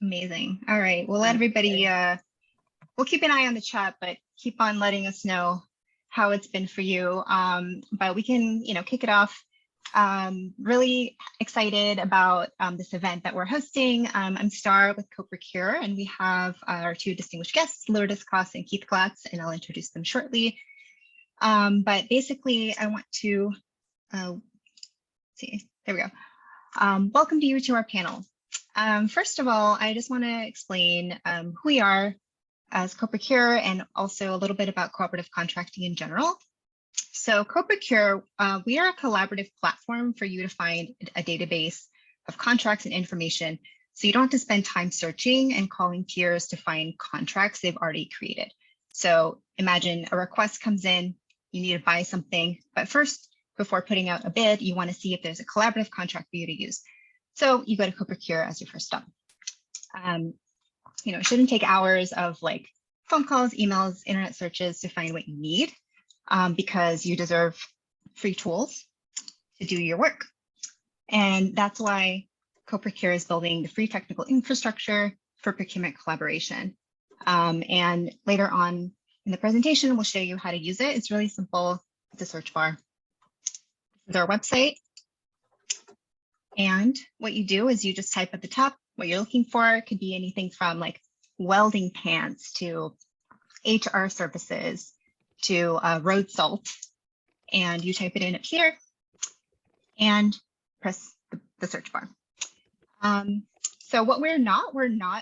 Amazing. All right. We'll let everybody, we'll keep an eye on the chat, but keep on letting us know how it's been for you. But we can, kick it off. Really excited about this event that we're hosting. I'm Star with CoProcure, and we have our two distinguished guests, Lourdes, Coss, and Keith Glatz, and I'll introduce them shortly. But basically, I want to see, there we go. Welcome to you to our panel. First of all, I just want to explain who we are as CoProcure and also a little bit about cooperative contracting in general. So CoProcure, we are a collaborative platform for you to find a database of contracts and information, so you don't have to spend time searching and calling peers to find contracts they've already created. So imagine a request comes in, you need to buy something, but first, before putting out a bid, you want to see if there's a collaborative contract for you to use. So you go to CoProcure as your first stop. It shouldn't take hours of like phone calls, emails, internet searches to find what you need, because you deserve free tools to do your work. And that's why CoProcure is building the free technical infrastructure for procurement collaboration. And later on in the presentation, we'll show you how to use it. It's really simple. It's a search bar. This is our website. And what you do is you just type at the top what you're looking for. It could be anything from like welding pants to HR services to road salt. And you type it in up here and press the search bar. So what we're not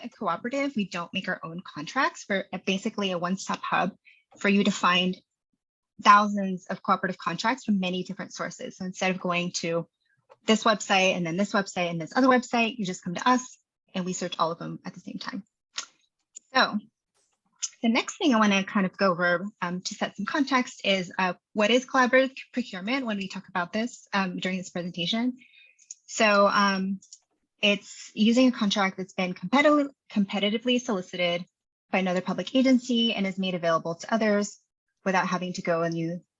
a cooperative. We don't make our own contracts. We're basically a one-stop hub for you to find thousands of cooperative contracts from many different sources. So instead of going to this website and then this website and this other website, you just come to us and we search all of them at the same time. So the next thing I want to kind of go over to set some context is what is collaborative procurement when we talk about this during this presentation. So it's using a contract that's been competitively solicited by another public agency and is made available to others without having to go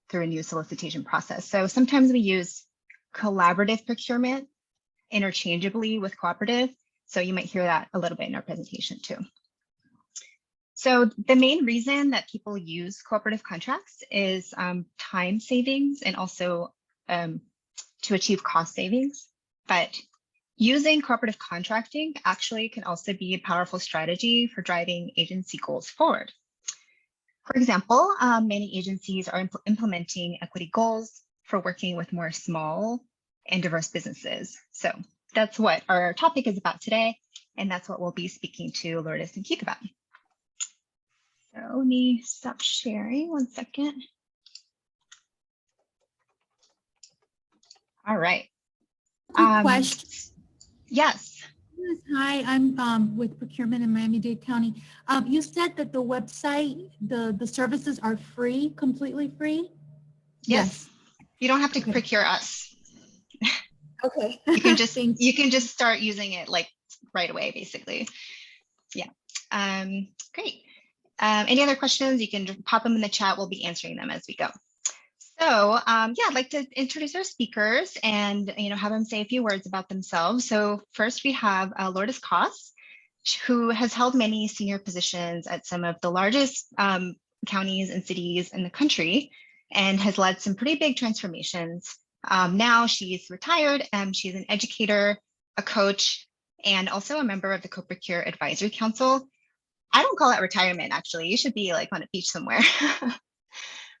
through a new solicitation process. So sometimes we use collaborative procurement interchangeably with cooperative. So you might hear that a little bit in our presentation too. So the main reason that people use cooperative contracts is time savings and also to achieve cost savings. But using cooperative contracting actually can also be a powerful strategy for driving agency goals forward. For example, many agencies are implementing equity goals for working with more small and diverse businesses. So that's what our topic is about today, and that's what we'll be speaking to Lourdes and Keith about. So let me stop sharing 1 second. All right. Quick question. Yes. Hi, I'm with procurement in Miami-Dade County. You said that the website, the services are free, completely free? Yes. You don't have to procure us. Okay. You can just start using it like right away, basically. Yeah. Great. Any other questions? You can pop them in the chat. We'll be answering them as we go. So yeah, I'd like to introduce our speakers and have them say a few words about themselves. So first we have Lourdes Coss, who has held many senior positions at some of the largest counties and cities in the country and has led some pretty big transformations. Now she's retired and she's an educator, a coach, and also a member of the CoProcure Advisory Council. I don't call that retirement, actually. You should be like on a beach somewhere,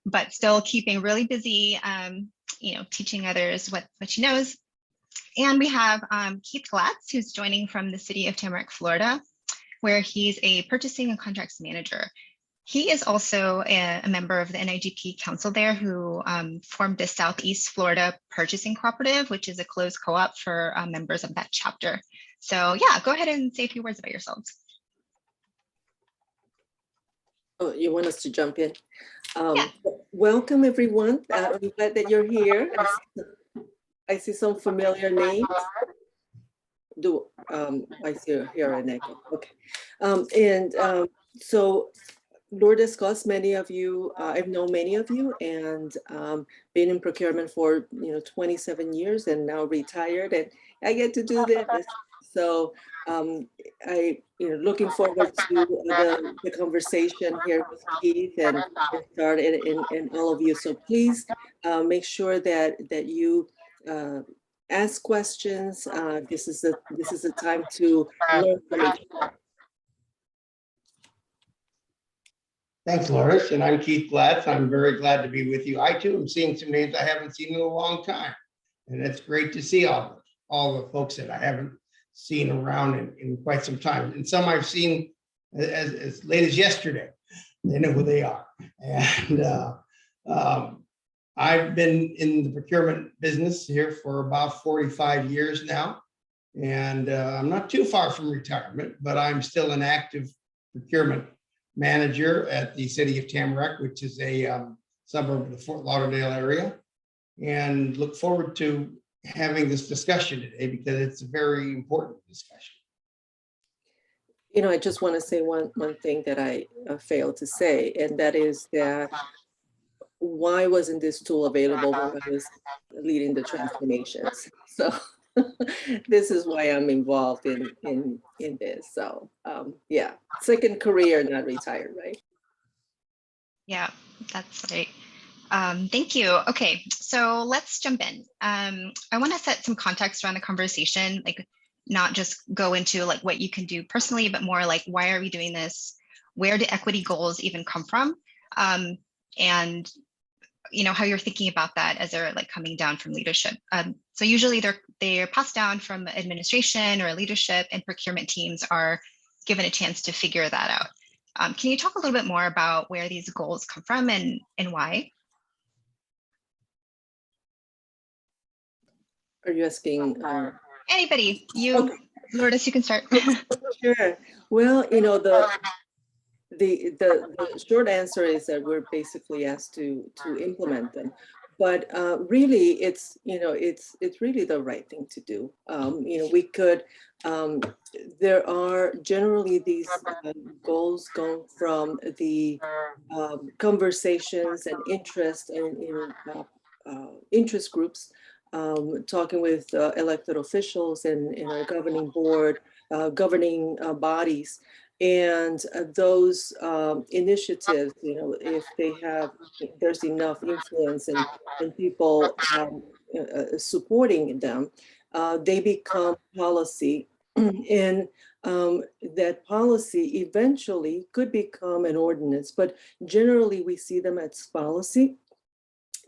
but still keeping really busy, teaching others what she knows. And we have Keith Glatz, who's joining from the city of Tamarack, Florida, where he's a purchasing and contracts manager. He is also a member of the NIGP Council there, who formed the Southeast Florida Purchasing Cooperative, which is a closed co-op for members of that chapter. So yeah, go ahead and say a few words about yourselves. Oh, you want us to jump in? Yeah. Welcome, everyone. I'm glad that you're here. I see some familiar names. I see here an echo. Okay. So Lourdes Coss, many of you, I've known many of you and been in procurement for 27 years and now retired, and I get to do this. So looking forward to the conversation here with Keith and Start and all of you. So please make sure that you ask questions. This is a time to learn from each other. Thanks, Lourdes. And I'm Keith Glatz. I'm very glad to be with you. I too am seeing some names I haven't seen in a long time. And it's great to see all the folks that I haven't seen around in quite some time. And some I've seen as late as yesterday. They know who they are. And I've been in the procurement business here for about 45 years now. And I'm not too far from retirement, but I'm still an active procurement manager at the city of Tamarack, which is a suburb of the Fort Lauderdale area, and look forward to having this discussion today because it's a very important discussion. I just want to say one thing that I failed to say, and that is that why wasn't this tool available when I was leading the transformations? So this is why I'm involved in this. So yeah, second career, not retired, right? Yeah, that's right. Thank you. Okay, so let's jump in. I want to set some context around the conversation, like not just go into like what you can do personally, but more like why are we doing this? Where do equity goals even come from? And how you're thinking about that as they're like coming down from leadership. So usually they're passed down from administration or leadership, and procurement teams are given a chance to figure that out. Can you talk a little bit more about where these goals come from and why? Are you asking? Anybody, Okay. Lourdes, you can start. Sure. Well, the short answer is that we're basically asked to implement them, but really it's really the right thing to do. We could there are generally these goals come from the conversations and interest in interest groups, talking with elected officials and our governing board, governing bodies. And those initiatives, if there's enough influence and people supporting them, they become policy. And that policy eventually could become an ordinance, but generally we see them as policy.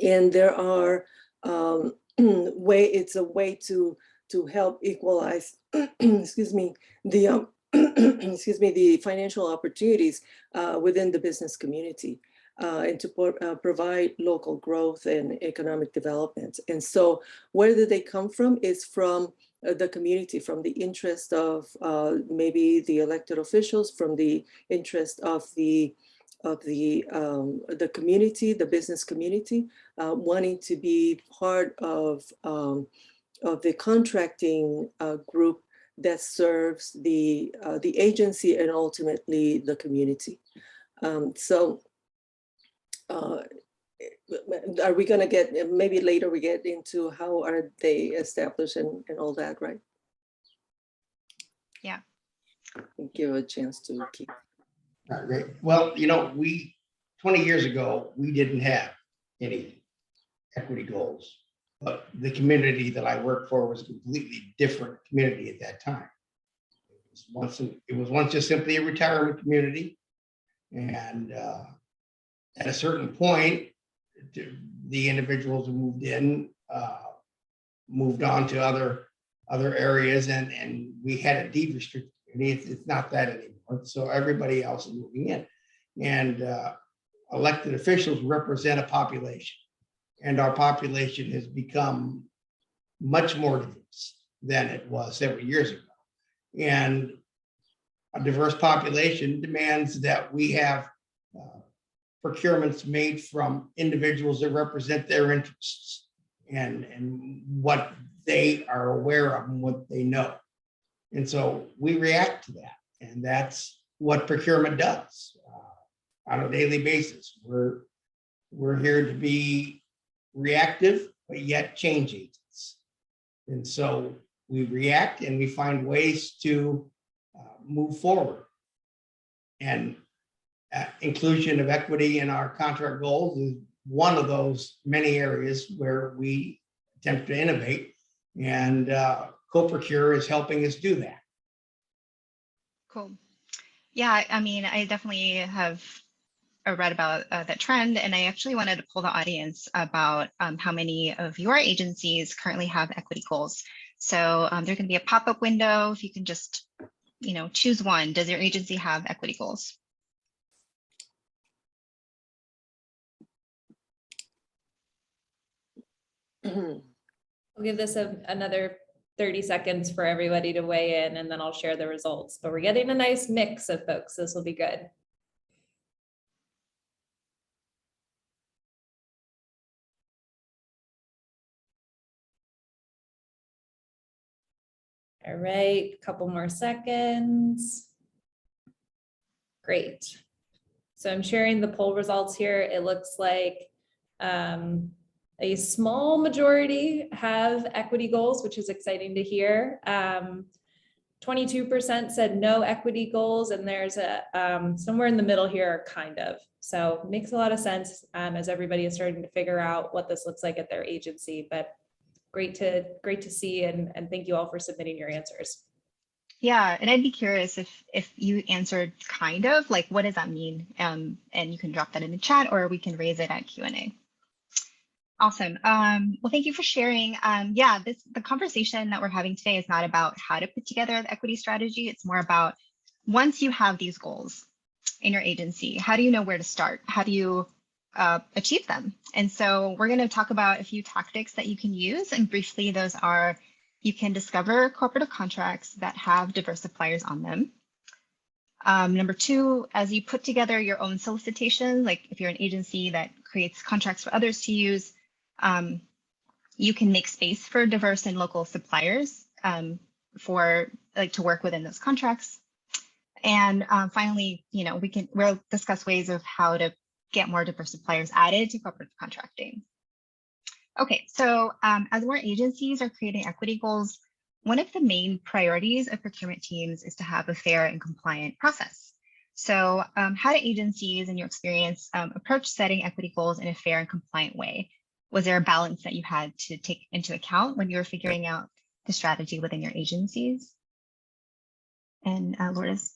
And there are it's a way to help equalize, excuse me, the excuse me, the financial opportunities within the business community and to provide local growth and economic development. And so where do they come from? Is from the community, from the interest of maybe the elected officials, from the interest of the community, the business community, wanting to be part of the contracting group that serves the agency and ultimately the community. So are we going to get, maybe later we get into how are they established and all that, right? Yeah. Give a chance to keep. All right, great. Well, 20 years ago, we didn't have any equity goals. But the community that I worked for was a completely different community at that time. It was once just simply a retirement community. And at a certain point, the individuals who moved in moved on to other areas, and we had a deed restriction. It's not that anymore. So everybody else is moving in. And elected officials represent a population. And our population has become much more diverse than it was several years ago. And a diverse population demands that we have procurements made from individuals that represent their interests and what they are aware of and what they know. And so we react to that. And that's what procurement does on a daily basis. We're here to be reactive, but yet change agents. And so we react and we find ways to move forward. And inclusion of equity in our contract goals is one of those many areas where we attempt to innovate, and CoProcure is helping us do that. Cool. Yeah, I mean, I definitely have read about that trend, and I actually wanted to pull the audience about how many of your agencies currently have equity goals. So there's going to be a pop-up window. If you can just, choose one. Does your agency have equity goals? I'll give this another 30 seconds for everybody to weigh in, and then I'll share the results. But we're getting a nice mix of folks. This will be good. All right, couple more seconds. Great. So I'm sharing the poll results here. It looks like a small majority have equity goals, which is exciting to hear. 22% said no equity goals, and there's a somewhere in the middle here, kind of. So it makes a lot of sense as everybody is starting to figure out what this looks like at their agency. But great to see, and thank you all for submitting your answers. Yeah, and I'd be curious if you answered kind of, like, what does that mean? And you can drop that in the chat, or we can raise it at Q&A. Awesome. Well, thank you for sharing. Yeah, the conversation that we're having today is not about how to put together the equity strategy. It's more about, once you have these goals in your agency, how do you know where to start? How do you achieve them? And so we're going to talk about a few tactics that you can use. And briefly, those are: you can discover cooperative contracts that have diverse suppliers on them. Number two, as you put together your own solicitation, like if you're an agency that creates contracts for others to use, you can make space for diverse and local suppliers to work within those contracts. And finally, we'll discuss ways of how to get more diverse suppliers added to cooperative contracting. Okay, so as more agencies are creating equity goals, one of the main priorities of procurement teams is to have a fair and compliant process. So how do agencies, in your experience, approach setting equity goals in a fair and compliant way? Was there a balance that you had to take into account when you were figuring out the strategy within your agencies? And Lourdes?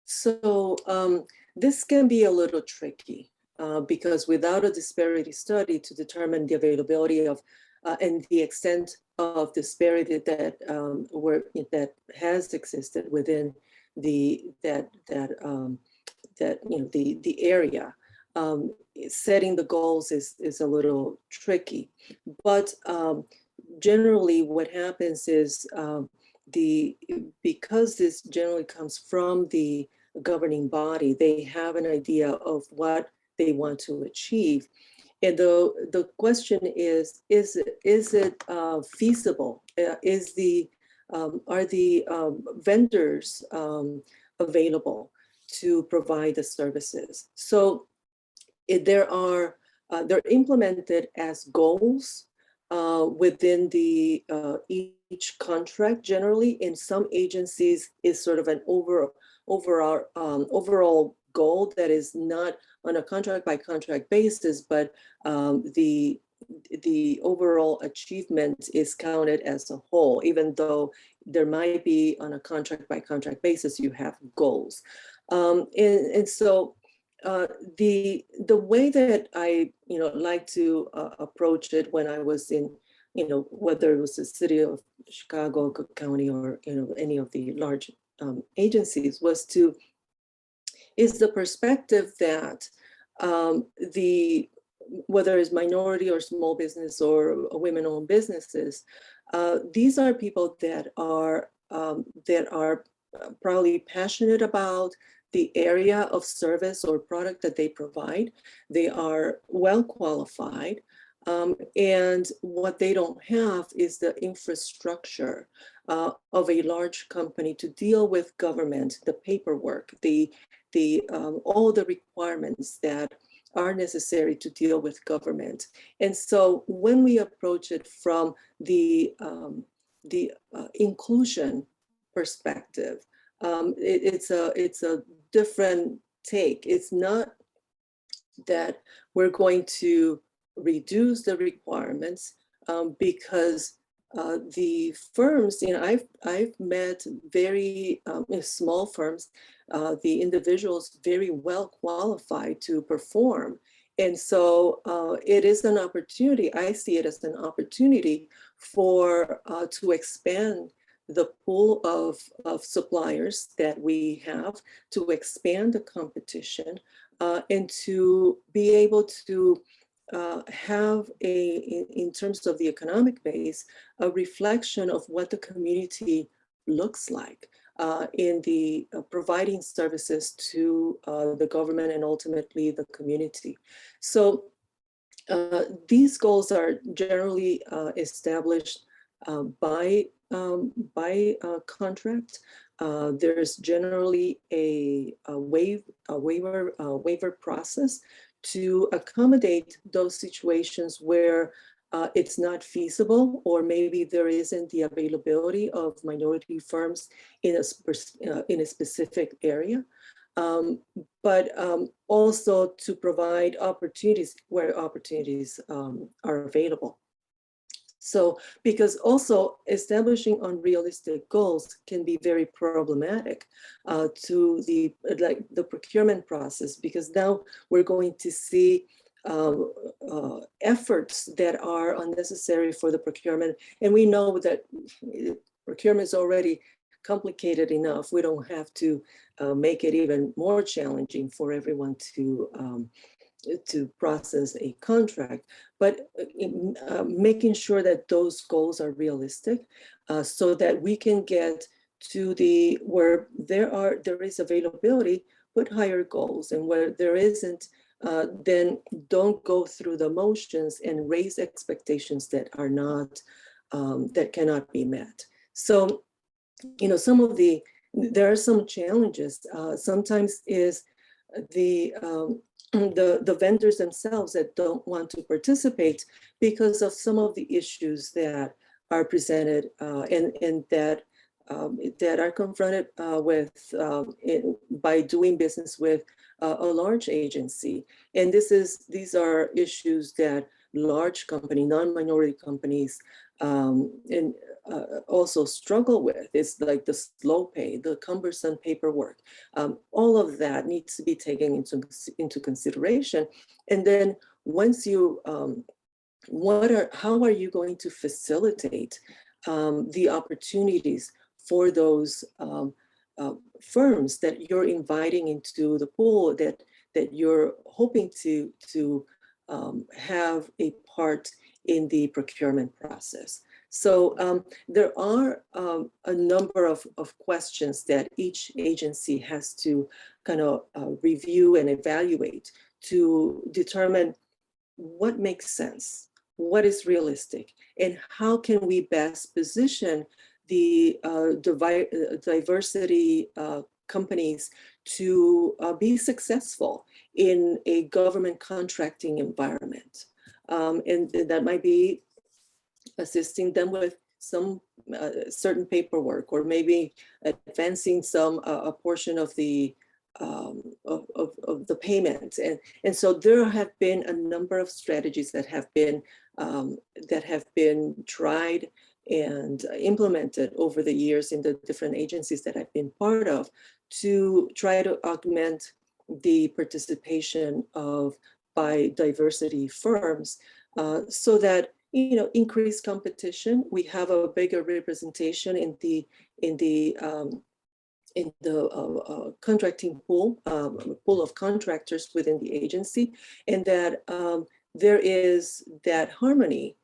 So this can be a little tricky because without a disparity study to determine the availability of and the extent of disparity that has existed within the area, setting the goals is a little tricky. But generally, what happens is because this generally comes from the governing body, they have an idea of what they want to achieve. And the question is it feasible? Are the vendors available to provide the services? So they're implemented as goals within the each contract. Generally, in some agencies, is sort of an overall goal that is not on a contract by contract basis, but the overall achievement is counted as a whole, even though there might be on a contract by contract basis, you have goals. And so the way that I like to approach it when I was in, whether it was the city of Chicago, Cook County, or any of the large agencies, is the perspective that whether it's minority or small business or women-owned businesses, these are people that are probably passionate about the area of service or product that they provide. They are well qualified, and what they don't have is the infrastructure of a large company to deal with government, the paperwork, all the requirements that are necessary to deal with government. And so when we approach it from the inclusion perspective. It's a different take. It's not that we're going to reduce the requirements because the firms, I've met very small firms, the individuals very well qualified to perform. And so it is an opportunity. I see it as an opportunity for to expand the pool of suppliers that we have, to expand the competition, and to be able to have in terms of the economic base, a reflection of what the community looks like in the providing services to the government and ultimately the community. So these goals are generally established by contract. There's generally a waiver process to accommodate those situations where it's not feasible, or maybe there isn't the availability of minority firms in a specific area. But also to provide opportunities where opportunities are available. So, because also establishing unrealistic goals can be very problematic to the procurement process, because now we're going to see efforts that are unnecessary for the procurement. And we know that procurement is already complicated enough. We don't have to make it even more challenging for everyone to process a contract, but making sure that those goals are realistic, so that we can get to where there is availability, put higher goals, and where there isn't, then don't go through the motions and raise expectations that are not, that cannot be met. So, there are some challenges. Sometimes is the vendors themselves that don't want to participate because of some of the issues that are presented and that are confronted with by doing business with a large agency. And these are issues that large company, non-minority companies also struggle with. It's like the slow pay, the cumbersome paperwork. All of that needs to be taken into consideration. And then once you, how are you going to facilitate the opportunities for those firms that you're inviting into the pool, that you're hoping to have a part in the procurement process? So there are a number of questions that each agency has to kind of review and evaluate to determine what makes sense, what is realistic, and how can we best position the diversity companies to be successful in a government contracting environment. And that might be assisting them with some certain paperwork, or maybe advancing a portion of the payment. And so there have been a number of strategies that have been tried and implemented over the years in the different agencies that I've been part of, to try to augment the participation by diversity firms, so that increased competition. We have a bigger representation in the contracting pool of contractors within the agency, and that there is that harmony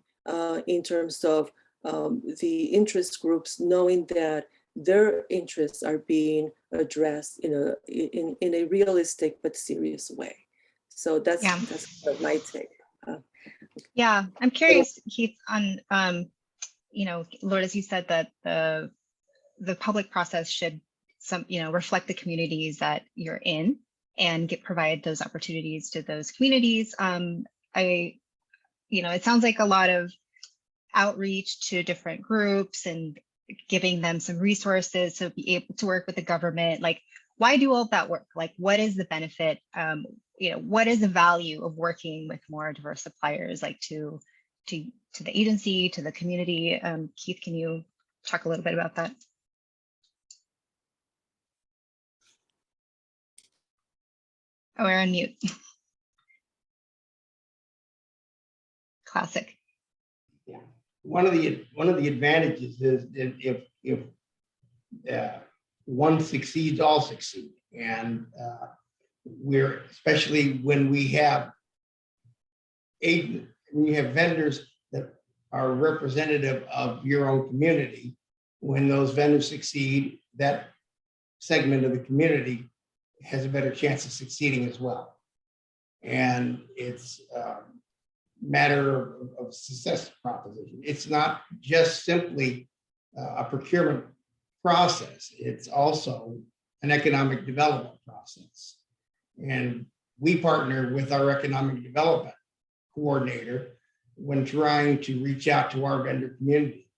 in terms of the interest groups, knowing that their interests are being addressed in a realistic but serious way. So that's my take. Yeah, I'm curious, Keith, on Lourdes, you said that the public process should reflect the communities that you're in and provide those opportunities to those communities. It sounds like a lot of outreach to different groups and giving them some resources to be able to work with the government. Like, why do all of that work? Like, what is the benefit? What is the value of working with more diverse suppliers, like to the agency, to the community? Keith, can you talk a little bit about that? Oh, we're on mute. Classic. Yeah. One of the advantages is that if one succeeds, all succeed. And we're, especially when we have vendors that are representative of your own community, when those vendors succeed, that segment of the community has a better chance of succeeding as well. And it's a matter of success proposition. It's not just simply a procurement process. It's also an economic development process. And we partner with our economic development coordinator when trying to reach out to our vendor community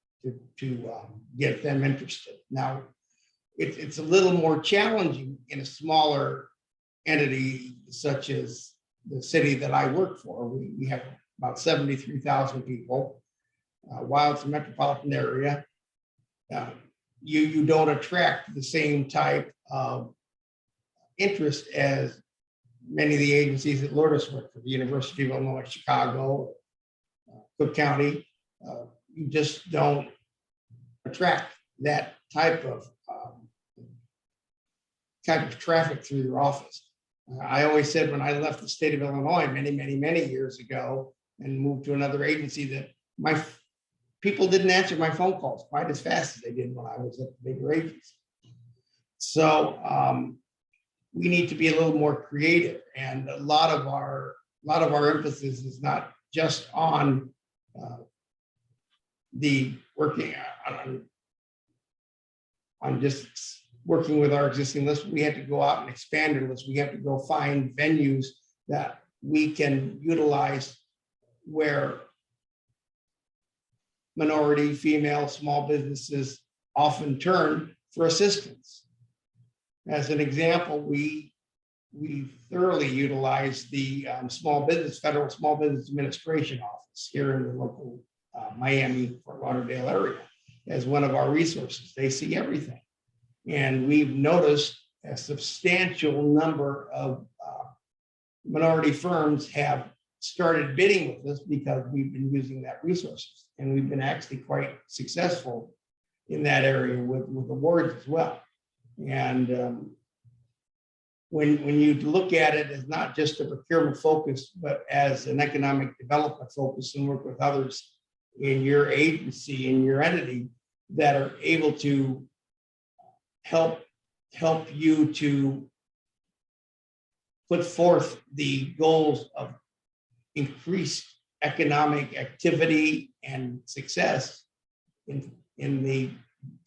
to get them interested. Now, it's a little more challenging in a smaller entity such as the city that I work for. We have about 73,000 people. While it's a metropolitan area, you don't attract the same type of interest as many of the agencies that Lourdes work for, the University of Illinois, Chicago, Cook County. You just don't attract that type of traffic through your office. I always said when I left the state of Illinois many years ago and moved to another agency that my people didn't answer my phone calls quite as fast as they did when I was at the bigger agency. So we need to be a little more creative, and a lot of our emphasis is not just on the working on just working with our existing list. We have to go out and expand our list. We have to go find venues that we can utilize where minority, female, small businesses often turn for assistance. As an example, we thoroughly utilize the Federal Small Business Administration Office here in the local Miami, Fort Lauderdale area as one of our resources. They see everything. And we've noticed a substantial number of minority firms have started bidding with us because we've been using that resources. And we've been actually quite successful in that area with awards as well. And when you look at it as not just a procurement focus, but as an economic development focus, and work with others in your agency, in your entity, that are able to help you to put forth the goals of increased economic activity and success in the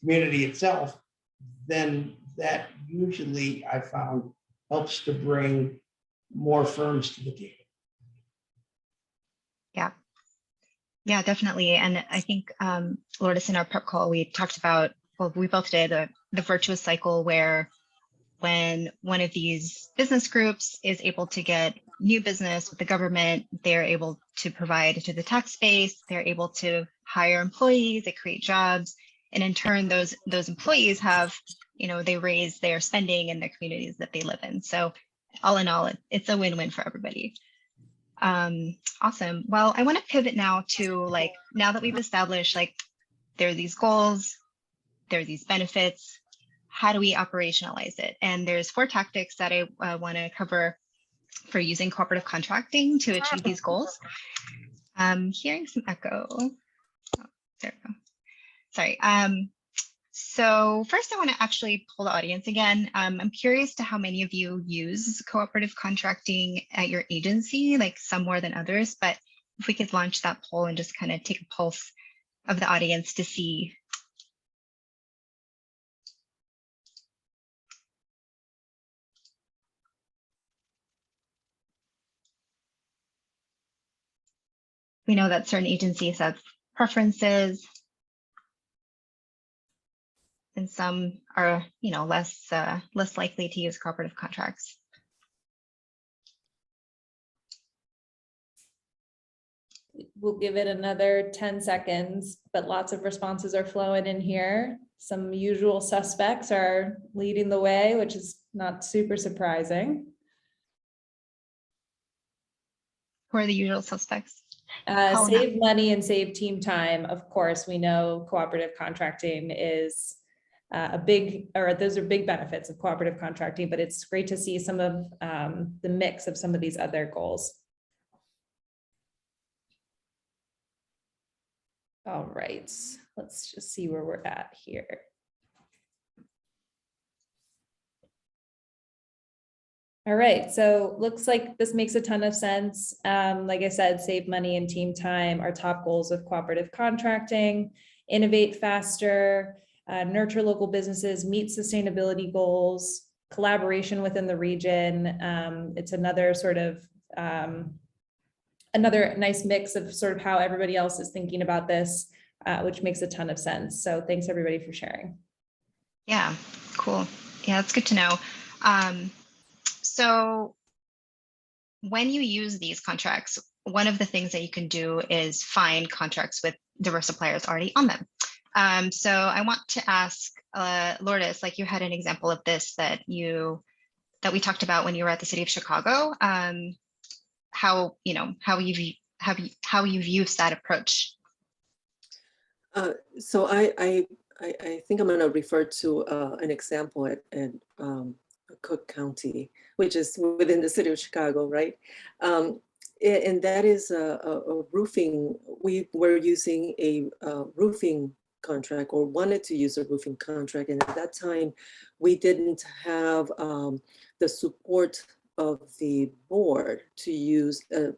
community itself, then that usually I found helps to bring more firms to the table. Yeah, definitely. And I think Lourdes, in our prep call, we talked about, well, we both did the virtuous cycle, where when one of these business groups is able to get new business with the government, they're able to provide to the tax base, they're able to hire employees, they create jobs, and in turn, those employees have, they raise their spending in the communities that they live in. So all in all, it's a win-win for everybody. Awesome. Well, I want to pivot now to, now that we've established, there are these goals, there are these benefits, how do we operationalize it? And there's 4 tactics that I want to cover for using cooperative contracting to achieve these goals. Hearing some echo. Oh, there we go. Sorry. So first I want to actually poll the audience again. I'm curious to how many of you use cooperative contracting at your agency, some more than others, but if we could launch that poll and just kind of take a pulse of the audience to see. We know that certain agencies have preferences. And some are, less likely to use cooperative contracts. We'll give it another 10 seconds, but lots of responses are flowing in here. Some usual suspects are leading the way, which is not super surprising. Who are the usual suspects? Oh, Save money and save team time. Of course, we know cooperative contracting is those are big benefits of cooperative contracting, but it's great to see some of the mix of some of these other goals. All right, let's just see where we're at here. All right, so looks like this makes a ton of sense. Like I said, save money and team time are top goals of cooperative contracting, innovate faster, nurture local businesses, meet sustainability goals, collaboration within the region. It's another sort of another nice mix of sort of how everybody else is thinking about this, which makes a ton of sense. So thanks everybody for sharing. Yeah, cool. Yeah, that's good to know. So when you use these contracts, one of the things that you can do is find contracts with diverse suppliers already on them. So I want to ask Lourdes, like you had an example of this that we talked about when you were at the city of Chicago. How you've used that approach. So I think I'm going to refer to an example at Cook County, which is within the city of Chicago, right? And that is a roofing. We were using a roofing contract, or wanted to use a roofing contract, and at that time we didn't have the support of the board to use a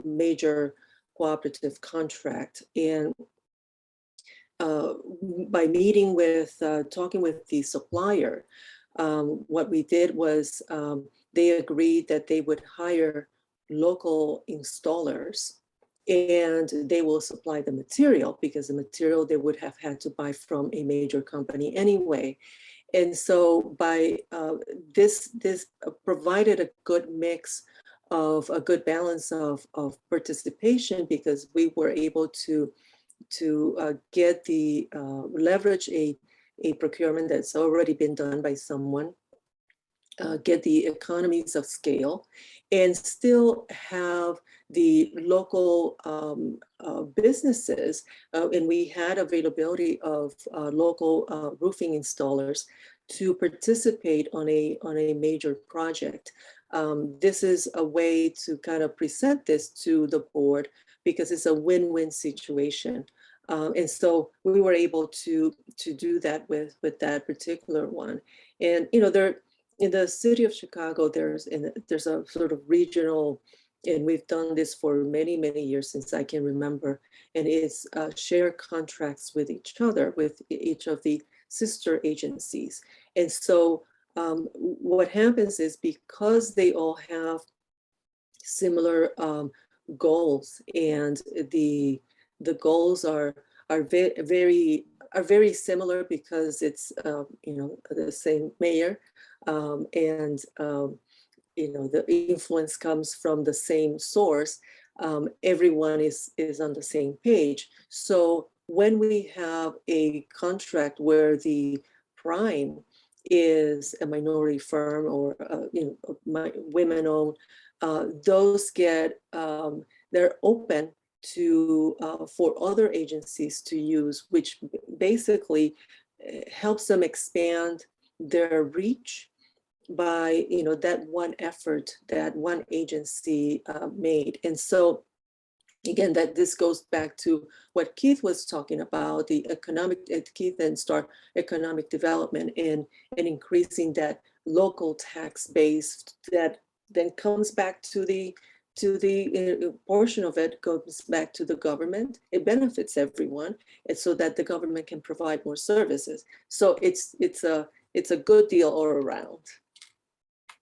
major cooperative contract. And by meeting with, talking with the supplier, what we did was they agreed that they would hire local installers and they will supply the material, because the material they would have had to buy from a major company anyway. And so by this provided a good mix of a good balance of participation, because we were able to get the leverage a procurement that's already been done by someone, get the economies of scale, and still have the local businesses, and we had availability of local roofing installers to participate on a major project. This is a way to kind of present this to the board, because it's a win-win situation. And so we were able to do that with that particular one. And there, in the city of Chicago, there's a sort of regional, and we've done this for many, many years since I can remember, and it's share contracts with each other, with each of the sister agencies. And so what happens is, because they all have similar goals, and the goals are very similar, because it's the same mayor, and the influence comes from the same source. Everyone is on the same page. So when we have a contract where the prime is a minority firm, or women-owned, those get they're open to for other agencies to use, which basically helps them expand their reach by that one effort that one agency made. And so again, that this goes back to what Keith was talking about, the Keith and Star economic development, and increasing that local tax base that then comes back to the portion of it goes back to the government. It benefits everyone, and so that the government can provide more services. So it's a good deal all around.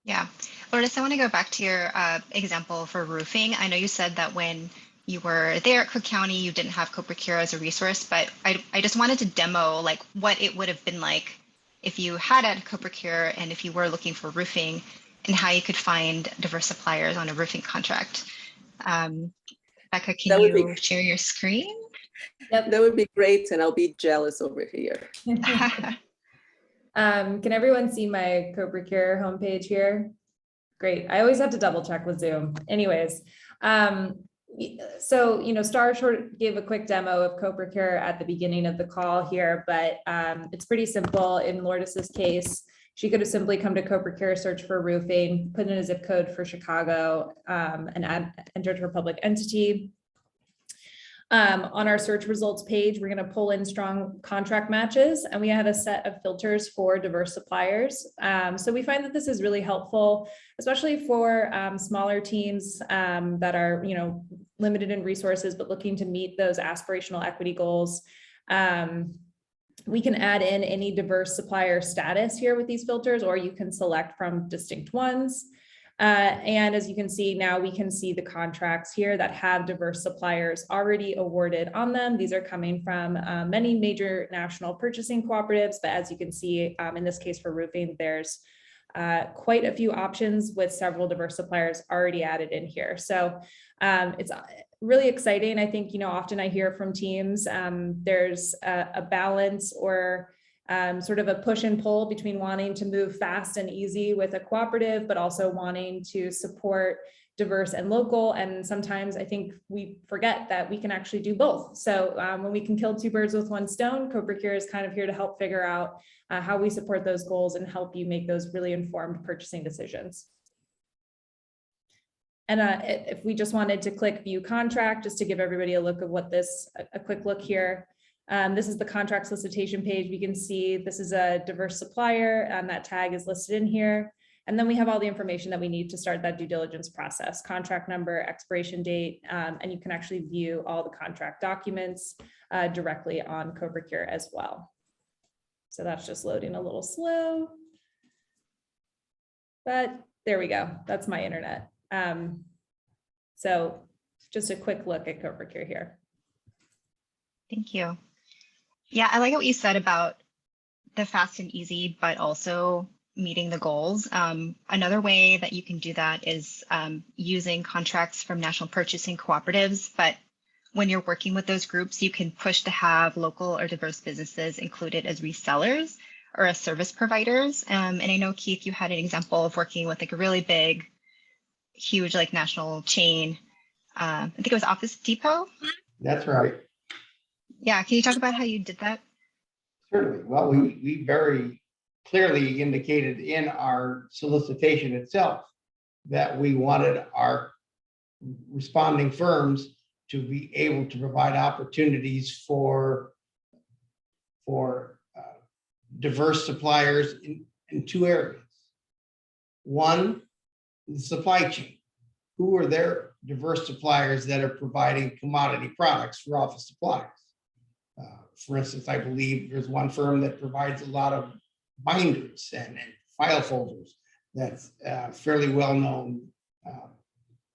Yeah, Lourdes, I want to go back to your example for roofing. I know you said that when you were there at Cook County, you didn't have CoProcure as a resource, but I just wanted to demo like what it would have been like if you had added CoProcure and if you were looking for roofing and how you could find diverse suppliers on a roofing contract. Becca, can That would you be- share your screen? Yep. That would be great, and I'll be jealous over here. Can everyone see my CoProcure homepage here? Great. I always have to double check with Zoom. Anyways, so, Star gave a quick demo of CoProcure at the beginning of the call here, but it's pretty simple. In Lourdes's case, she could have simply come to CoProcure, search for roofing, put in a zip code for Chicago, and entered her public entity. On our search results page, we're going to pull in strong contract matches, and we had a set of filters for diverse suppliers. So we find that this is really helpful, especially for smaller teams that are, limited in resources, but looking to meet those aspirational equity goals. We can add in any diverse supplier status here with these filters, or you can select from distinct ones. And as you can see now, we can see the contracts here that have diverse suppliers already awarded on them. These are coming from many major national purchasing cooperatives, but as you can see, in this case for roofing, there's quite a few options with several diverse suppliers already added in here. So it's really exciting. I think, often I hear from teams, there's a balance or sort of a push and pull between wanting to move fast and easy with a cooperative, but also wanting to support diverse and local. And sometimes I think we forget that we can actually do both. So when we can kill two birds with one stone, CoProcure is kind of here to help figure out how we support those goals and help you make those really informed purchasing decisions. And if we just wanted to click view contract, just to give everybody a look of what a quick look here. This is the contract solicitation page. We can see this is a diverse supplier, and that tag is listed in here. And then we have all the information that we need to start that due diligence process, contract number, expiration date, and you can actually view all the contract documents directly on CoProcure as well. So that's just loading a little slow, but there we go. That's my internet. So just a quick look at CoProcure here. Thank you. Yeah, I like what you said about the fast and easy, but also meeting the goals. Another way that you can do that is using contracts from national purchasing cooperatives. But when you're working with those groups, you can push to have local or diverse businesses included as resellers or as service providers. And I know, Keith, you had an example of working with like a really big, huge like national chain. I think it was Office Depot. That's right. Yeah, can you talk about how you did that? Certainly. Well, we very clearly indicated in our solicitation itself that we wanted our responding firms to be able to provide opportunities for diverse suppliers in two areas. One, the supply chain. Who are their diverse suppliers that are providing commodity products for office supplies? For instance, I believe there's one firm that provides a lot of binders and file folders that's fairly well-known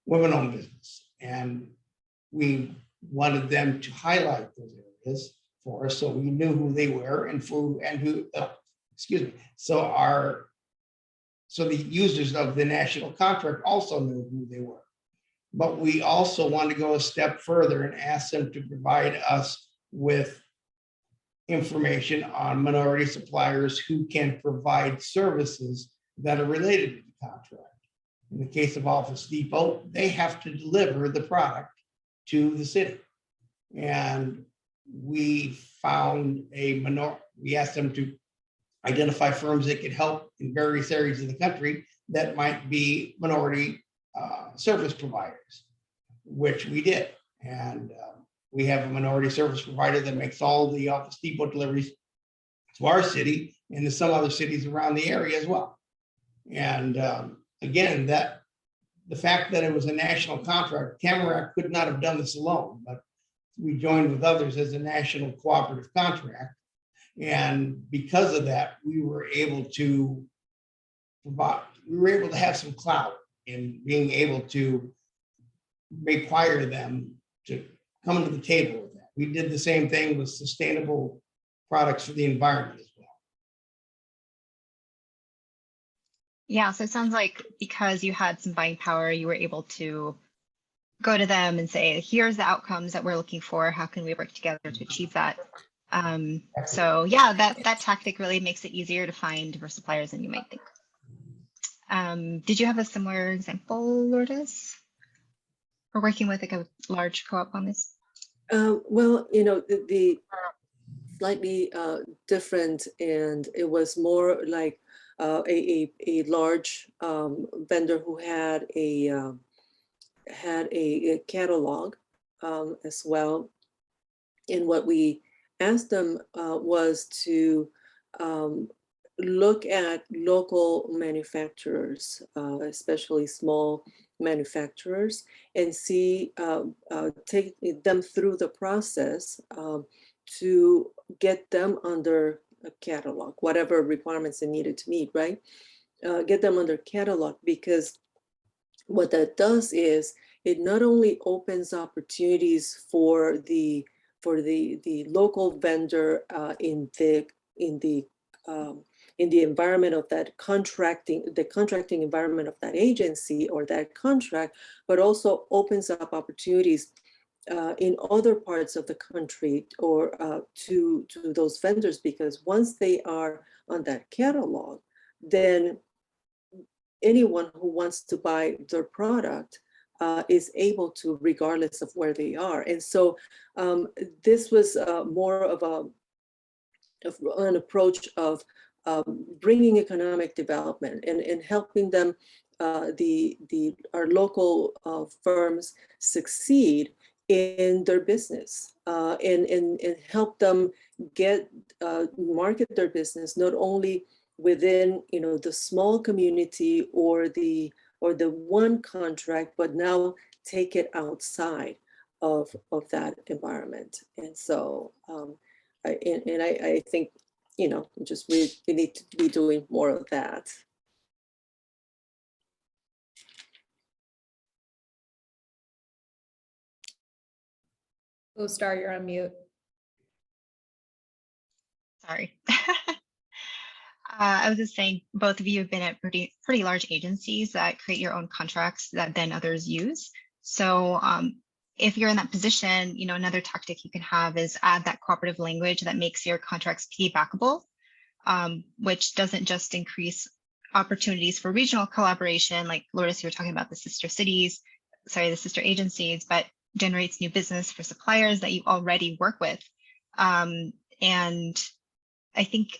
women-owned business. And we wanted them to highlight those areas for us so we knew who they were so the users of the national contract also knew who they were. But we also wanted to go a step further and ask them to provide us with information on minority suppliers who can provide services that are related to the contract. In the case of Office Depot, they have to deliver the product to the city. And we found we asked them to identify firms that could help in various areas of the country that might be minority service providers, which we did. And we have a minority service provider that makes all the Office Depot deliveries to our city and to some other cities around the area as well. And again, the fact that it was a national contract, Tamarack could not have done this alone, but we joined with others as a national cooperative contract. And because of that, we were able to have some clout in being able to require them to come to the table with that. We did the same thing with sustainable products for the environment as well. Yeah, so it sounds like because you had some buying power, you were able to go to them and say, here's the outcomes that we're looking for. How can we work together to achieve that? So yeah, that tactic really makes it easier to find diverse suppliers than you might think. Did you have a similar example, Lourdes? Or working with like a large co-op on this? Well, you know, the slightly different, and it was more like a large vendor who had a catalog as well. And what we asked them was to look at local manufacturers, especially small manufacturers, and see, take them through the process to get them under a catalog, whatever requirements they needed to meet, right? Get them under catalog, because what that does is it not only opens opportunities for the local vendor in the environment of that contracting environment of that agency or that contract, but also opens up opportunities in other parts of the country or to those vendors, because once they are on that catalog, then anyone who wants to buy their product is able to, regardless of where they are. And so this was more of an approach of bringing economic development and helping them, our local firms succeed in their business and help them get market their business, not only within, you know, the small community or the one contract, but now take it outside of that environment. And so I think, you know, just we need to be doing more of that. Oh, Star, you're on mute. Sorry. I was just saying, both of you have been at pretty large agencies that create your own contracts that then others use. So if you're in that position, you know, another tactic you can have is add that cooperative language that makes your contracts piggybackable, which doesn't just increase opportunities for regional collaboration, like Lourdes, you were talking about the sister agencies, but generates new business for suppliers that you already work with. And I think,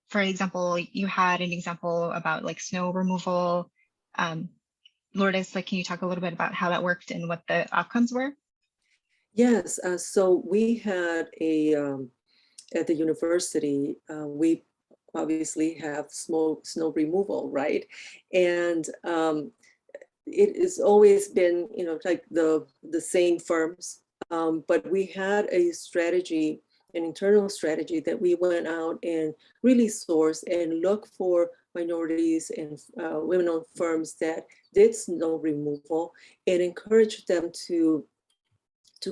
for example, you had an example about like snow removal. Lourdes, like, can you talk a little bit about how that worked and what the outcomes were? Yes, so we had at the university, we obviously have snow removal, right? And it has always been, you know, like the same firms, but we had a strategy, an internal strategy that we went out and really sourced and look for minorities and women-owned firms that did snow removal and encourage them to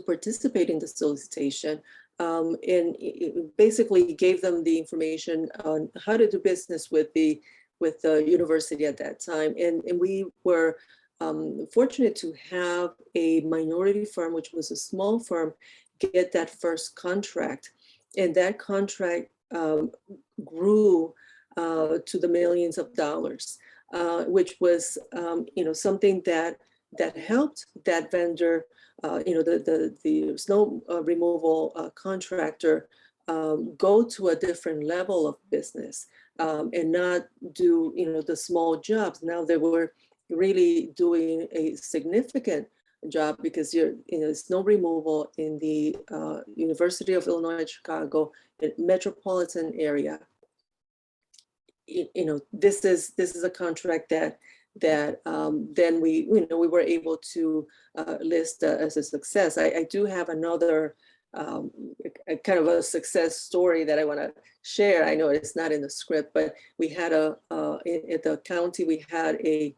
participate in the solicitation, and it basically gave them the information on how to do business with the university at that time. And we were fortunate to have a minority firm, which was a small firm, get that first contract. And that contract grew to the millions of dollars, which was, you know, something that helped that vendor, you know, the snow removal contractor go to a different level of business and not do, you know, the small jobs. Now they were really doing a significant job, because you know, snow removal in the University of Illinois Chicago metropolitan area. You know, this is a contract that then we, you know, we were able to list as a success. I do have another kind of a success story that I want to share. I know it's not in the script, but we had at the county, we had a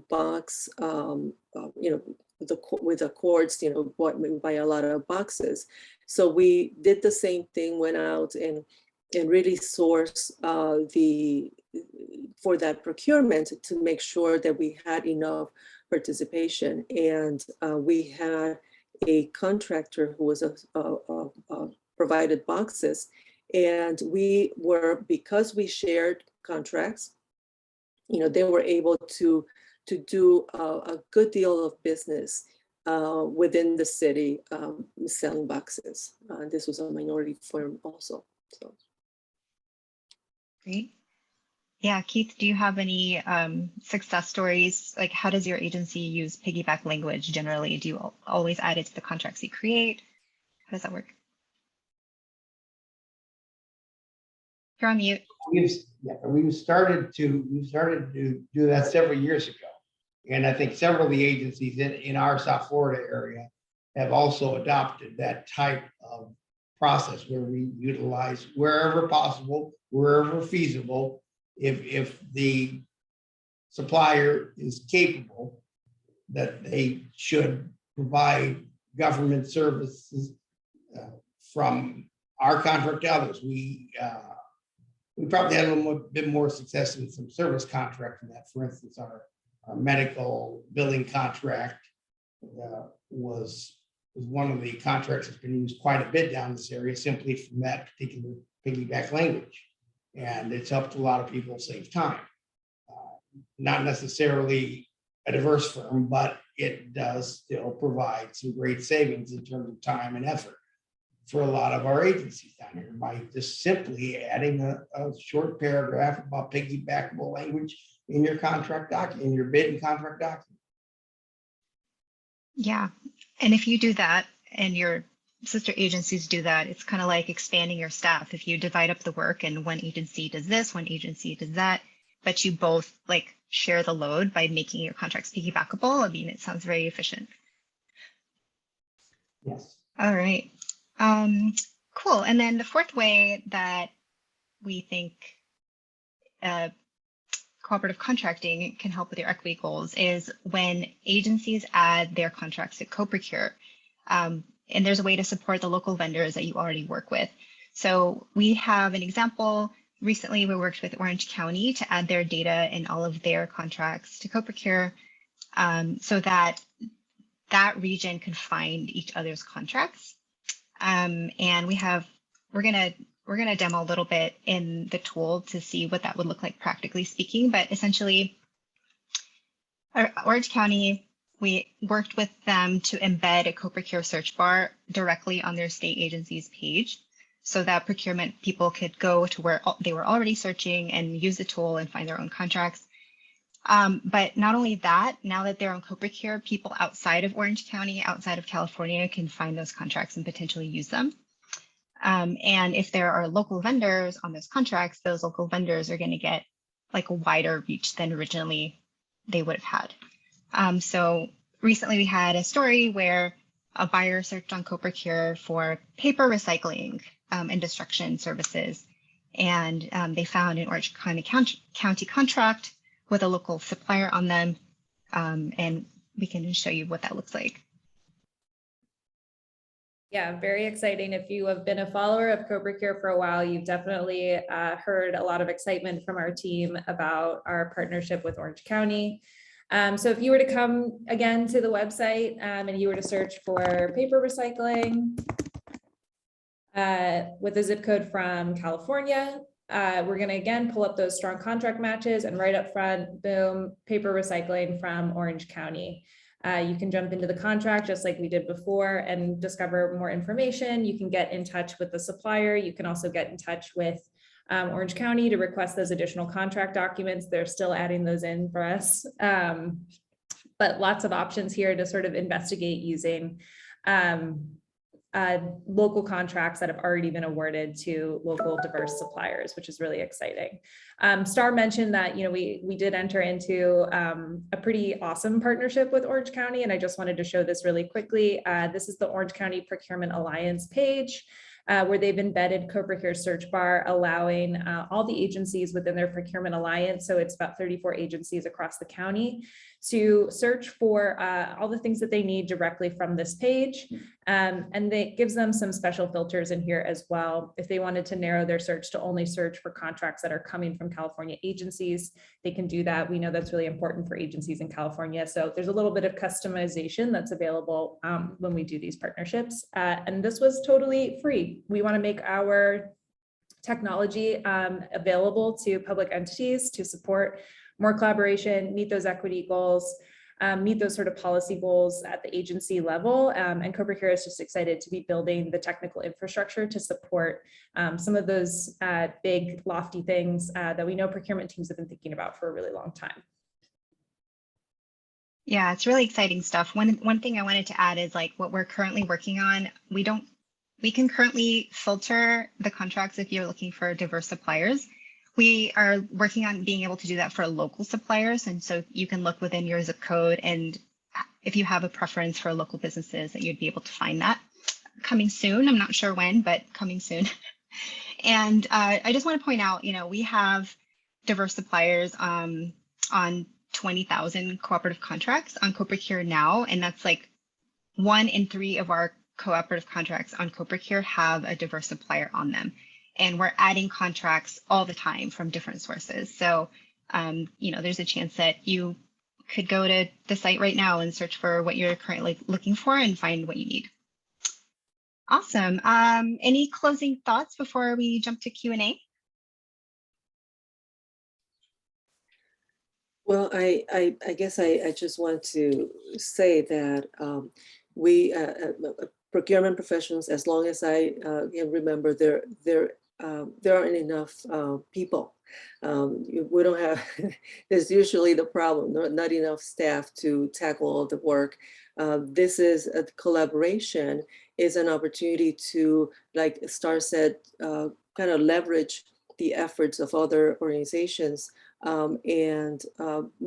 box, you know, with the cords, you know, we buy a lot of boxes. So we did the same thing, went out and really source for that procurement to make sure that we had enough participation. And we had a contractor who was provided boxes, and we were, because we shared contracts, you know, they were able to do a good deal of business within the city, selling boxes. This was a minority firm also. So. Great. Yeah, Keith, do you have any success stories? Like, how does your agency use piggyback language generally? Do you always add it to the contracts you create? How does that work? You're on mute. We've started to do that several years ago. And I think several of the agencies in our South Florida area have also adopted that type of process where we utilize, wherever possible, wherever feasible, if the supplier is capable, that they should provide government services from our contract to others. We probably had a little bit more success in some service contract in that. For instance, our medical billing contract was one of the contracts that's been used quite a bit down this area, simply from that particular piggyback language. And it's helped a lot of people save time. Not necessarily a diverse firm, but it does still provide some great savings in terms of time and effort for a lot of our agencies down here by just simply adding a short paragraph about piggybackable language in your contract document, in your bid and contract document. Yeah, and if you do that and your sister agencies do that, it's kind of like expanding your staff. If you divide up the work and one agency does this, one agency does that, but you both like share the load by making your contracts piggybackable, I mean, it sounds very efficient. Yes. All right. Cool. And then the fourth way that we think cooperative contracting can help with your equity goals is when agencies add their contracts to CoProcure. And there's a way to support the local vendors that you already work with. So we have an example. Recently, we worked with Orange County to add their data and all of their contracts to CoProcure, so that that region can find each other's contracts. And we're gonna demo a little bit in the tool to see what that would look like practically speaking. But essentially, Orange County, we worked with them to embed a CoProcure search bar directly on their state agency's page, so that procurement people could go to where they were already searching and use the tool and find their own contracts. But not only that, now that they're on CoProcure, people outside of Orange County, outside of California, can find those contracts and potentially use them. And if there are local vendors on those contracts, those local vendors are going to get like a wider reach than originally they would have had. So recently we had a story where a buyer searched on CoProcure for paper recycling and destruction services. And they found an Orange County contract with a local supplier on them. And we can show you what that looks like. Yeah, very exciting. If you have been a follower of CoProcure for a while, you've definitely heard a lot of excitement from our team about our partnership with Orange County. So if you were to come again to the website and you were to search for paper recycling with a zip code from California, we're going to again pull up those strong contract matches, and right up front, boom, paper recycling from Orange County. You can jump into the contract just like we did before and discover more information. You can get in touch with the supplier. You can also get in touch with Orange County to request those additional contract documents. They're still adding those in for us. But lots of options here to sort of investigate using local contracts that have already been awarded to local diverse suppliers, which is really exciting. Star mentioned that, you know, we did enter into a pretty awesome partnership with Orange County, and I just wanted to show this really quickly. This is the Orange County Procurement Alliance page. where they've embedded CoProcure search bar, allowing all the agencies within their procurement alliance, so it's about 34 agencies across the county, to search for all the things that they need directly from this page. And it gives them some special filters in here as well. If they wanted to narrow their search to only search for contracts that are coming from California agencies, they can do that. We know that's really important for agencies in California. So there's a little bit of customization that's available when we do these partnerships. And this was totally free. We want to make our technology available to public entities to support more collaboration, meet those equity goals, meet those sort of policy goals at the agency level. And CoProcure is just excited to be building the technical infrastructure to support some of those big, lofty things that we know procurement teams have been thinking about for a really long time. Yeah, it's really exciting stuff. One thing I wanted to add is like what we're currently working on. We can currently filter the contracts if you're looking for diverse suppliers. We are working on being able to do that for local suppliers. And so you can look within your zip code, and if you have a preference for local businesses, that you'd be able to find that coming soon. I'm not sure when, but coming soon. And I just want to point out, we have diverse suppliers on 20,000 cooperative contracts on CoProcure now. And that's like 1 in 3 of our cooperative contracts on CoProcure have a diverse supplier on them. And we're adding contracts all the time from different sources. So, there's a chance that you could go to the site right now and search for what you're currently looking for and find what you need. Awesome. Any closing thoughts before we jump to Q&A? Well, I guess I just want to say that we procurement professionals, as long as I can remember, there aren't enough people. We don't have, there's usually the problem, not enough staff to tackle all the work. This is a collaboration, is an opportunity to, like Star said, kind of leverage the efforts of other organizations and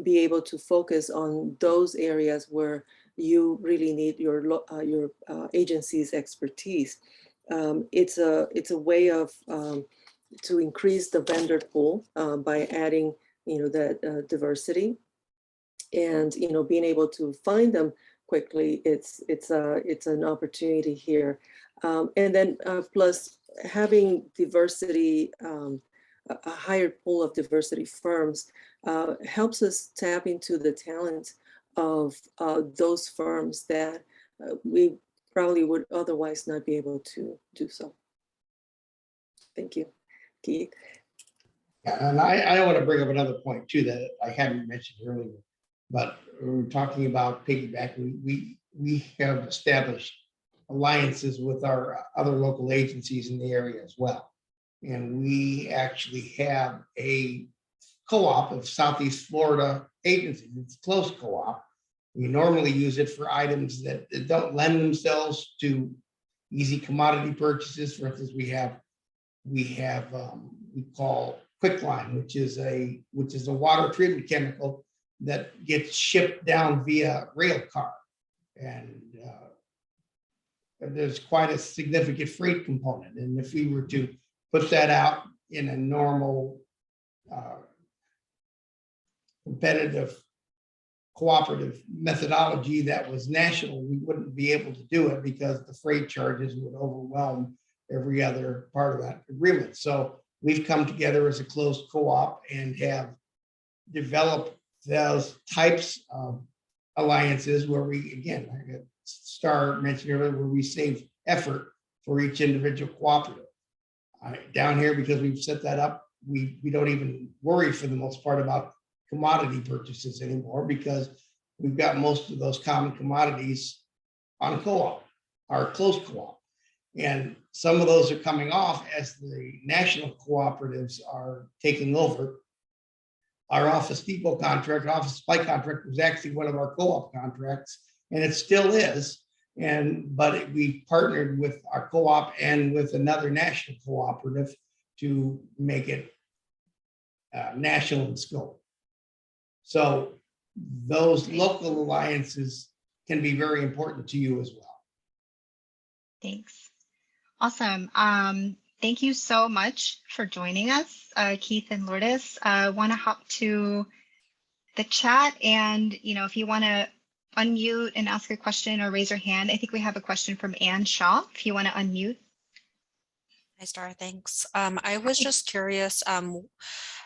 be able to focus on those areas where you really need your agency's expertise. It's a way of to increase the vendor pool by adding, that diversity, and being able to find them quickly. It's an opportunity here, and then plus having diversity, a higher pool of diversity firms helps us tap into the talent of those firms that we probably would otherwise not be able to do so. Thank you, Keith. Yeah, and I want to bring up another point too that I hadn't mentioned earlier, but we're talking about piggyback. We have established alliances with our other local agencies in the area as well. And we actually have a co-op of Southeast Florida agencies. It's a close co-op. We normally use it for items that don't lend themselves to easy commodity purchases. For instance, we call quicklime, which is a water treatment chemical that gets shipped down via rail car, and there's quite a significant freight component. And if we were to put that out in a normal competitive cooperative methodology that was national, we wouldn't be able to do it because the freight charges would overwhelm every other part of that agreement. So we've come together as a closed co-op and have developed those types of alliances where we, again, like Star mentioned earlier, where we save effort for each individual cooperative. Down here, because we've set that up, we don't even worry for the most part about commodity purchases anymore, because we've got most of those common commodities on co-op, our closed co-op. And some of those are coming off as the national cooperatives are taking over. Our Office Depot contract, Office Supply contract, was actually one of our co-op contracts, and it still is. But we partnered with our co-op and with another national cooperative to make it national in scope. So those local alliances can be very important to you as well. Thanks. Awesome. Thank you so much for joining us, Keith and Lourdes. Want to hop to the chat, and if you want to unmute and ask a question or raise your hand. I think we have a question from Ann Shaw. If you want to unmute. Hi, Star. Thanks. I was just curious.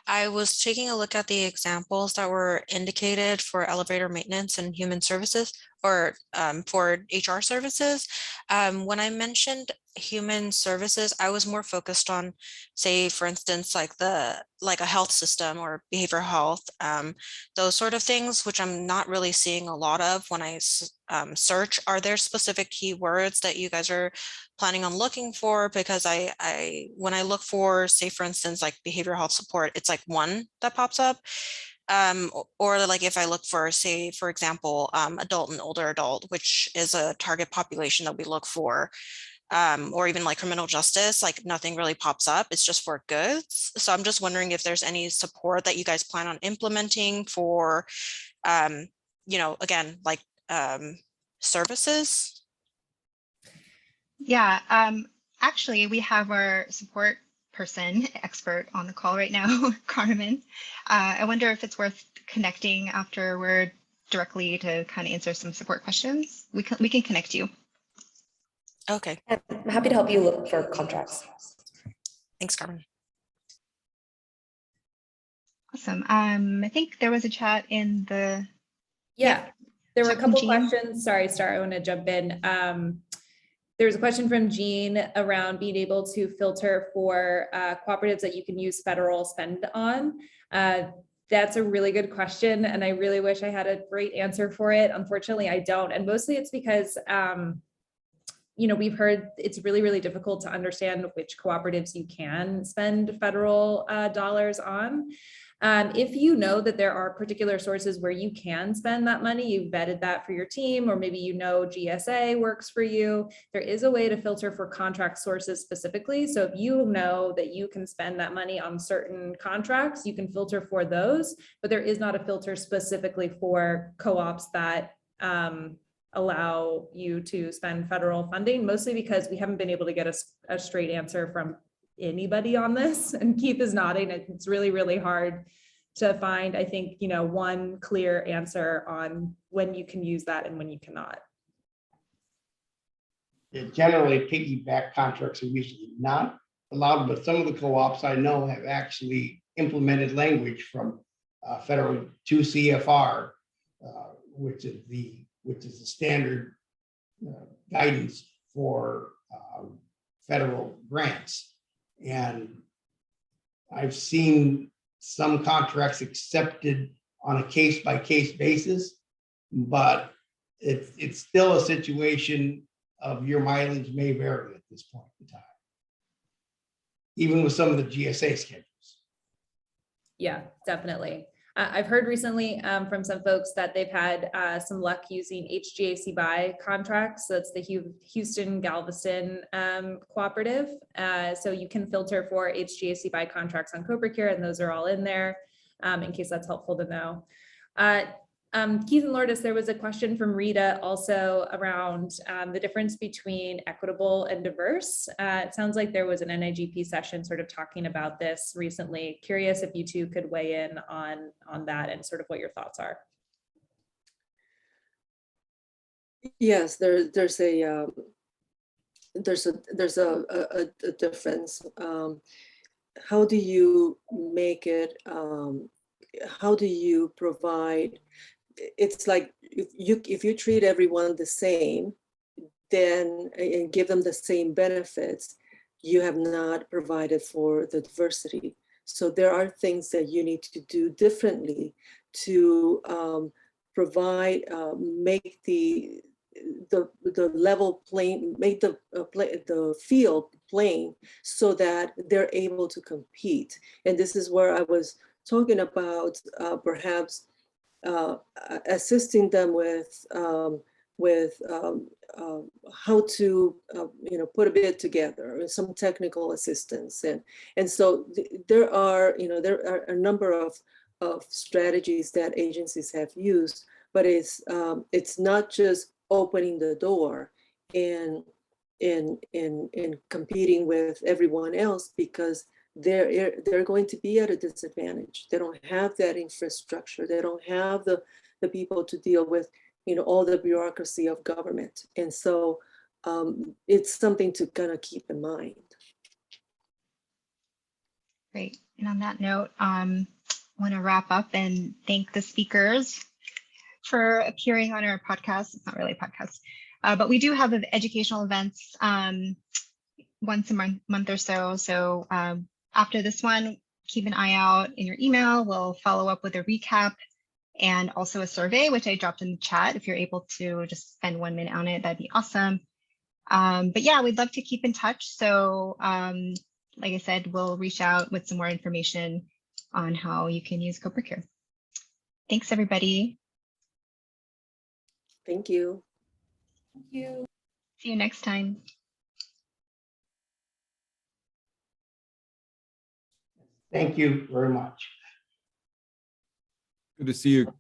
I was taking a look at the examples that were indicated for elevator maintenance and human services, or for HR services. When I mentioned human services, I was more focused on, say, for instance, like a health system or behavioral health, those sort of things, which I'm not really seeing a lot of when I search. Are there specific keywords that you guys are planning on looking for? Because when I look for, say, for instance, like behavioral health support, it's like one that pops up. Or like if I look for, say, for example, adult and older adult, which is a target population that we look for, or even like criminal justice, like nothing really pops up. It's just for goods. So I'm just wondering if there's any support that you guys plan on implementing for, again, like services. Yeah, actually, we have our support person expert on the call right now, Carmen. I wonder if it's worth connecting afterward directly to kind of answer some support questions. We can connect you. Okay. I'm happy to help you look for contracts. Thanks, Carmen. Awesome. I think there was a chat in the. Yeah, there were a Chat from couple Jean. questions. Sorry, Star, I want to jump in. There's a question from Jean around being able to filter for cooperatives that you can use federal spend on. That's a really good question, and I really wish I had a great answer for it. Unfortunately, I don't, and mostly it's because we've heard it's really, really difficult to understand which cooperatives you can spend federal dollars on. If you know that there are particular sources where you can spend that money, you've vetted that for your team, or maybe GSA works for you, there is a way to filter for contract sources specifically. So if you know that you can spend that money on certain contracts, you can filter for those, but there is not a filter specifically for co-ops that allow you to spend federal funding, mostly because we haven't been able to get a straight answer from anybody on this. And Keith is nodding. It's really, really hard to find, I think, one clear answer on when you can use that and when you cannot. Generally, piggyback contracts are usually not allowed, but some of the co-ops I know have actually implemented language from federal 2 CFR, which is the standard guidance for federal grants. And I've seen some contracts accepted on a case-by-case basis, but it's still a situation of your mileage may vary at this point in time, even with some of the GSA schedules. Yeah, definitely. I've heard recently from some folks that they've had some luck using HGAC BY contracts. So that's the Houston Galveston cooperative. So you can filter for HGAC BY contracts on CoProcure, and those are all in there in case that's helpful to know. Keith and Lourdes, there was a question from Rita also around the difference between equitable and diverse. It sounds like there was an NIGP session sort of talking about this recently. Curious if you two could weigh in on that and sort of what your thoughts are. Yes, there's a difference. How do you make it? How do you provide? It's like if you treat everyone the same, then and give them the same benefits, you have not provided for the diversity. So there are things that you need to do differently to provide, make the level plane, make the field plane so that they're able to compete. And this is where I was talking about perhaps assisting them with how to put a bid together, some technical assistance, and so there are a number of strategies that agencies have used, but it's not just opening the door and in competing with everyone else, because they're going to be at a disadvantage. They don't have that infrastructure. They don't have the people to deal with, all the bureaucracy of government. And so it's something to kind of keep in mind. Great. And on that note, I want to wrap up and thank the speakers for appearing on our podcast. It's not really a podcast, but we do have educational events once a month or so. So after this one, keep an eye out in your email. We'll follow up with a recap and also a survey, which I dropped in the chat. If you're able to just spend 1 minute on it, that'd be awesome. But yeah, we'd love to keep in touch. So like I said, we'll reach out with some more information on how you can use CoProcure. Thanks, everybody. Thank you. Thank you. See you next time. Thank you very much. Good to see you.